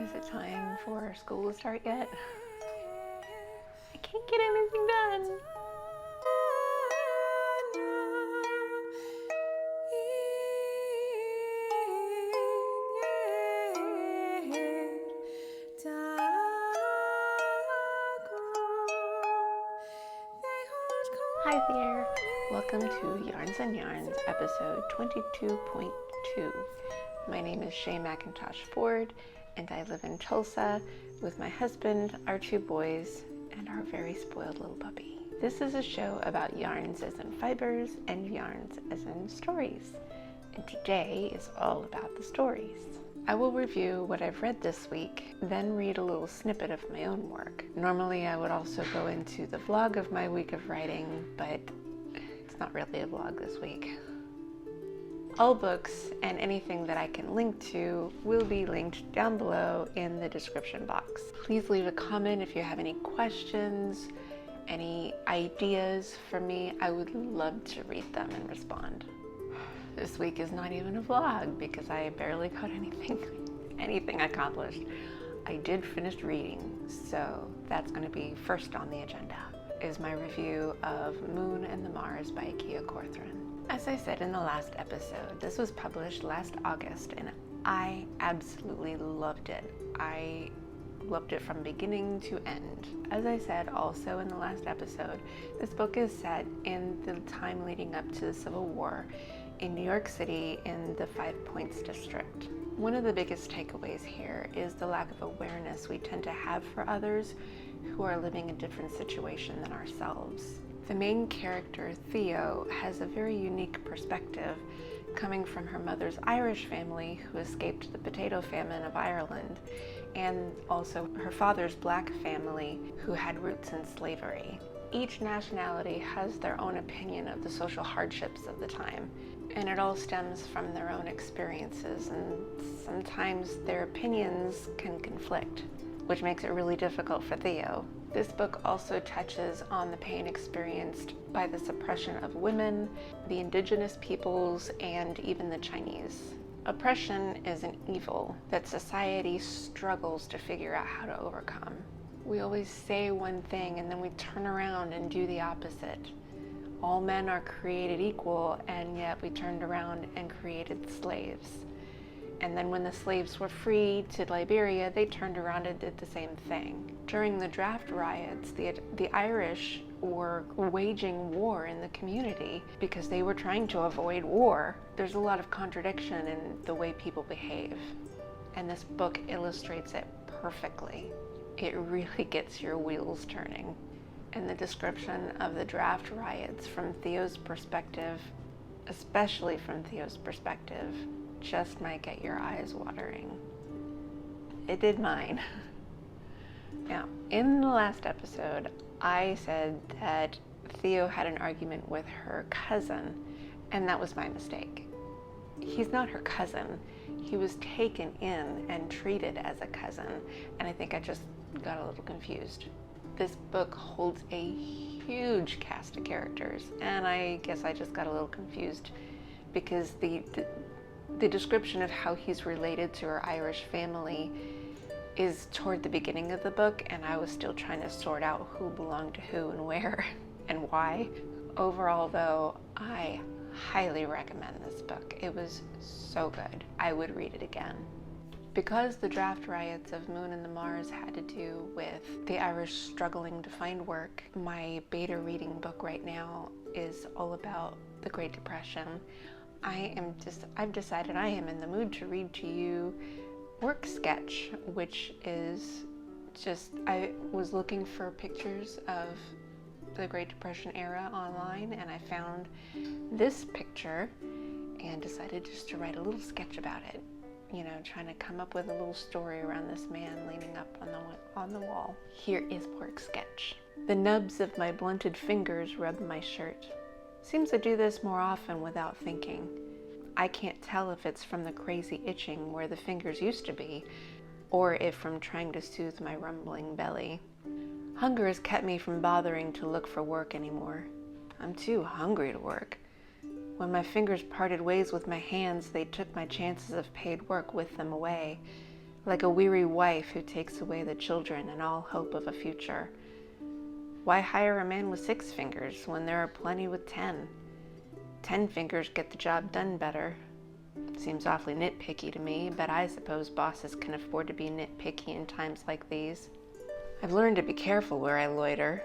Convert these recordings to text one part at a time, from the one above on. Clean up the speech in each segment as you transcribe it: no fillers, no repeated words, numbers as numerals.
Is it time for school to start yet? I can't get anything done. Hi there. Welcome to Yarns and Yarns, episode 22.2. My name is Shay McIntosh Ford, and I live in Tulsa with my husband, our two boys, and our very spoiled little puppy. This is a show about yarns as in fibers and yarns as in stories. And today is all about the stories. I will review what I've read this week, then read a little snippet of my own work. Normally I would also go into the vlog of my week of writing, but it's not really a vlog this week. All books and anything that I can link to will be linked down below in the description box. Please leave a comment if you have any questions, any ideas for me. I would love to read them and respond. This week is not even a vlog because I barely got anything accomplished. I did finish reading, so that's going to be first on the agenda, is my review of Moon and the Mars by Kia Corcoran. As I said in the last episode, this was published last August and I absolutely loved it. I loved it from beginning to end. As I said also in the last episode, this book is set in the time leading up to the Civil War in New York City in the Five Points district. One of the biggest takeaways here is the lack of awareness we tend to have for others who are living a different situation than ourselves. The main character, Theo, has a very unique perspective coming from her mother's Irish family who escaped the potato famine of Ireland, and also her father's black family who had roots in slavery. Each nationality has their own opinion of the social hardships of the time, and it all stems from their own experiences, and sometimes their opinions can conflict, which makes it really difficult for Theo. This book also touches on the pain experienced by the suppression of women, the indigenous peoples, and even the Chinese. Oppression is an evil that society struggles to figure out how to overcome. We always say one thing and then we turn around and do the opposite. All men are created equal, and yet we turned around and created slaves. And then when the slaves were freed to Liberia, they turned around and did the same thing. During the draft riots, the Irish were waging war in the community because they were trying to avoid war. There's a lot of contradiction in the way people behave, and this book illustrates it perfectly. It really gets your wheels turning. And the description of the draft riots from Theo's perspective, especially from Theo's perspective, just might get your eyes watering. It did mine. Now, in the last episode, I said that Theo had an argument with her cousin, and that was my mistake. He's not her cousin. He was taken in and treated as a cousin, and I think I just got a little confused. This book holds a huge cast of characters, and I guess I just got a little confused because the description of how he's related to her Irish family is toward the beginning of the book, and I was still trying to sort out who belonged to who and where and why. Overall, though, I highly recommend this book. It was so good. I would read it again. Because the draft riots of Moon and the Mars had to do with the Irish struggling to find work, my beta reading book right now is all about the Great Depression. I've decided I am in the mood to read to you Work Sketch, which is just, I was looking for pictures of the Great Depression era online, and I found this picture and decided just to write a little sketch about it. You know, trying to come up with a little story around this man leaning up on the wall. Here is Work Sketch. The nubs of my blunted fingers rub my shirt. Seems I do this more often without thinking. I can't tell if it's from the crazy itching where the fingers used to be, or if from trying to soothe my rumbling belly. Hunger has kept me from bothering to look for work anymore. I'm too hungry to work. When my fingers parted ways with my hands, they took my chances of paid work with them away. like a weary wife who takes away the children and all hope of a future. Why hire a man with 6 fingers when there are plenty with 10? 10 fingers get the job done better. Seems awfully nitpicky to me, but I suppose bosses can afford to be nitpicky in times like these. I've learned to be careful where I loiter.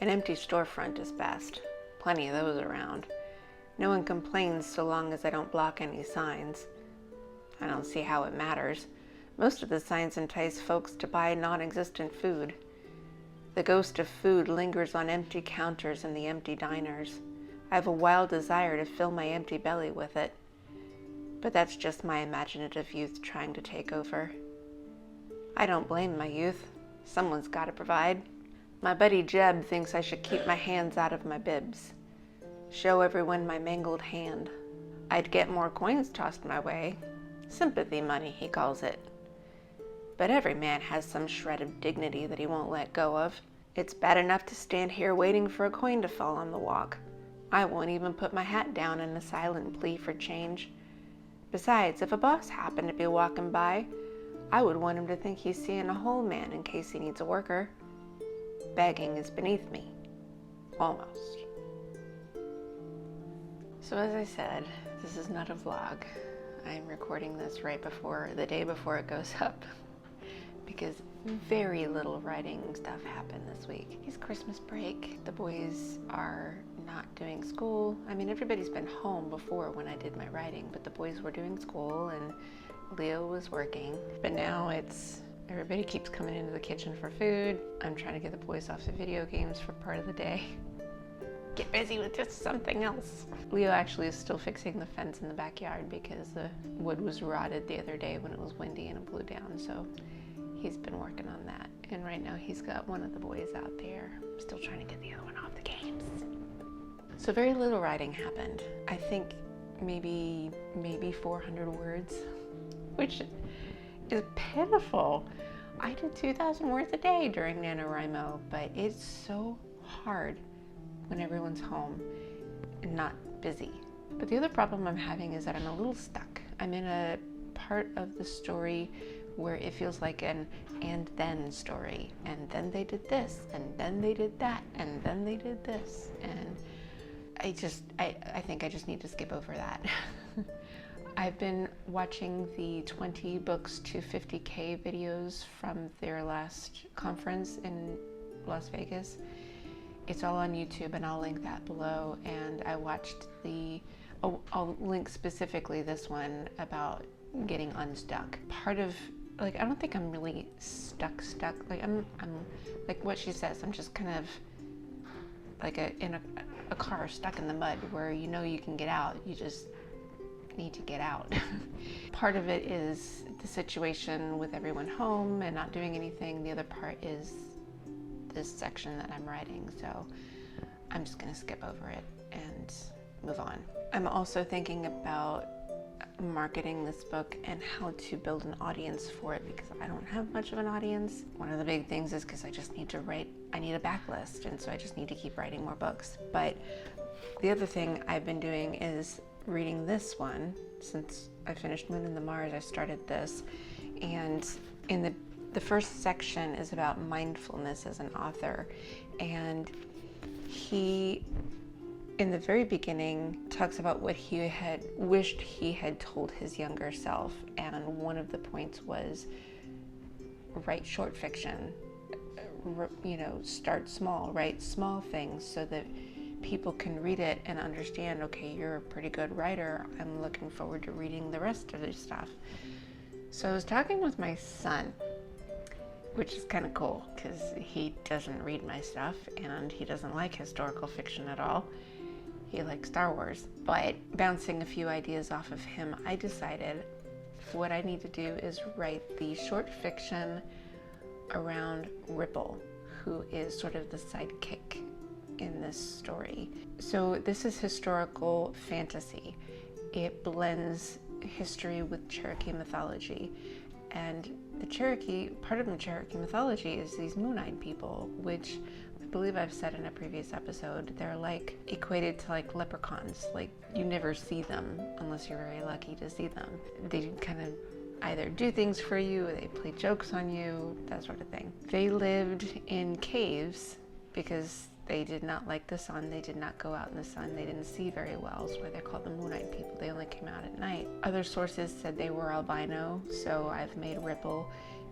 An empty storefront is best. Plenty of those around. No one complains so long as I don't block any signs. I don't see how it matters. Most of the signs entice folks to buy non-existent food. The ghost of food lingers on empty counters in the empty diners. I have a wild desire to fill my empty belly with it. But that's just my imaginative youth trying to take over. I don't blame my youth. Someone's got to provide. My buddy Jeb thinks I should keep my hands out of my bibs. Show everyone my mangled hand. I'd get more coins tossed my way. Sympathy money, he calls it. But every man has some shred of dignity that he won't let go of. It's bad enough to stand here waiting for a coin to fall on the walk. I won't even put my hat down in a silent plea for change. Besides, if a boss happened to be walking by, I would want him to think he's seeing a whole man in case he needs a worker. Begging is beneath me. Almost. So as I said, this is not a vlog. I'm recording this the day before it goes up, because very little writing stuff happened this week. It's Christmas break. The boys are not doing school. I mean, everybody's been home before when I did my writing, but the boys were doing school and Leo was working. But now everybody keeps coming into the kitchen for food. I'm trying to get the boys off the video games for part of the day. Get busy with just something else. Leo actually is still fixing the fence in the backyard because the wood was rotted the other day when it was windy and it blew down, so he's been working on that. And right now he's got one of the boys out there. I'm still trying to get the other one off the games. So very little writing happened. I think maybe 400 words, which is pitiful. I did 2,000 words a day during NaNoWriMo, but it's so hard when everyone's home and not busy. But the other problem I'm having is that I'm a little stuck. I'm in a part of the story where it feels like an and then story. And then they did this, and then they did that, and then they did this. And I think I just need to skip over that. I've been watching the 20 books to 50K videos from their last conference in Las Vegas. It's all on YouTube, and I'll link that below. And I watched I'll link specifically this one about getting unstuck. Part of, I don't think I'm really stuck. Like I'm like what she says, I'm just kind of like in a car stuck in the mud where you can get out, you just need to get out. Part of it is the situation with everyone home and not doing anything. The other part is this section that I'm writing, so I'm just gonna skip over it and move on. I'm also thinking about marketing this book and how to build an audience for it, because I don't have much of an audience. One of the big things is because I just need to write, I need a backlist, and so I just need to keep writing more books. But the other thing I've been doing is reading this one. Since I finished Moon and the Mars, I started this, and in the first section is about mindfulness as an author, and he, in the very beginning, talks about what he had wished he had told his younger self, and one of the points was write short fiction, start small, write small things so that people can read it and understand, okay, you're a pretty good writer, I'm looking forward to reading the rest of this stuff. So I was talking with my son, which is kind of cool because he doesn't read my stuff and he doesn't like historical fiction at all. He likes Star Wars. But bouncing a few ideas off of him, I decided what I need to do is write the short fiction around Ripple, who is sort of the sidekick in this story. So this is historical fantasy. It blends history with Cherokee mythology. And part of the Cherokee mythology is these moon-eyed people, which I believe I've said in a previous episode, they're like equated to like leprechauns. Like you never see them unless you're very lucky to see them. They kind of, either do things for you, or they play jokes on you, that sort of thing. They lived in caves because they did not like the sun. They did not go out in the sun. They didn't see very well. That's why they're called the Moonite people. They only came out at night. Other sources said they were albino, so I've made Ripple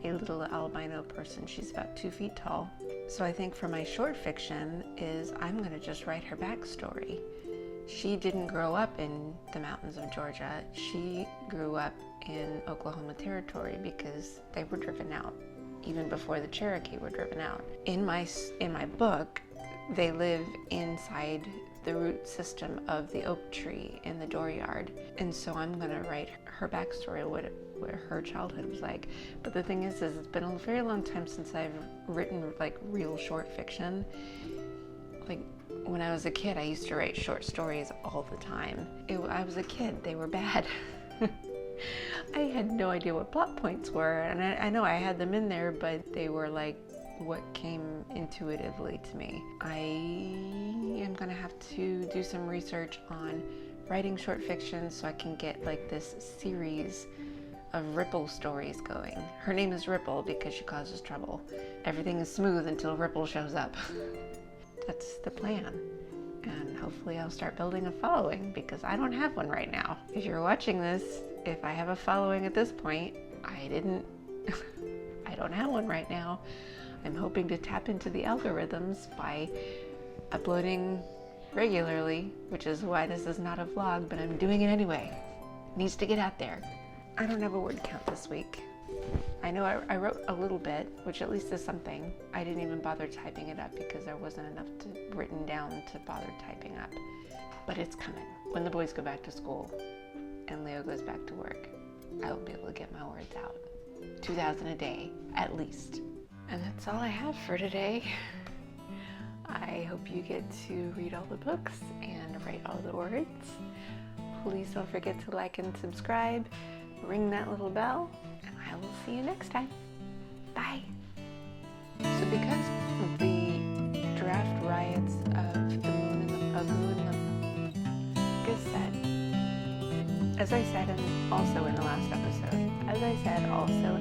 a little albino person. She's about 2 feet tall. So I think for my short fiction is I'm going to just write her backstory. She didn't grow up in the mountains of Georgia. She grew up in Oklahoma Territory because they were driven out even before the Cherokee were driven out. In my book, they live inside the root system of the oak tree in the dooryard. And so I'm going to write her backstory, what her childhood was like. But the thing is it's been a very long time since I've written like real short fiction. Like when I was a kid, I used to write short stories all the time. I was a kid, they were bad. I had no idea what plot points were, and I know I had them in there, but they were like what came intuitively to me. I am gonna have to do some research on writing short fiction so I can get like this series of Ripple stories going. Her name is Ripple because she causes trouble. Everything is smooth until Ripple shows up. That's the plan. And hopefully I'll start building a following because I don't have one right now. If you're watching this, if I have a following at this point, I don't have one right now. I'm hoping to tap into the algorithms by uploading regularly, which is why this is not a vlog, but I'm doing it anyway. It needs to get out there. I don't have a word count this week. I know I wrote a little bit, which at least is something. I didn't even bother typing it up because there wasn't enough written down to bother typing up. But it's coming. When the boys go back to school and Leo goes back to work, I will be able to get my words out. 2,000 a day, at least. And that's all I have for today. I hope you get to read all the books and write all the words. Please don't forget to like and subscribe. Ring that little bell, and I will see you next time. Bye. So because of the draft riots of the moon and the as I said also in the last episode, as I said also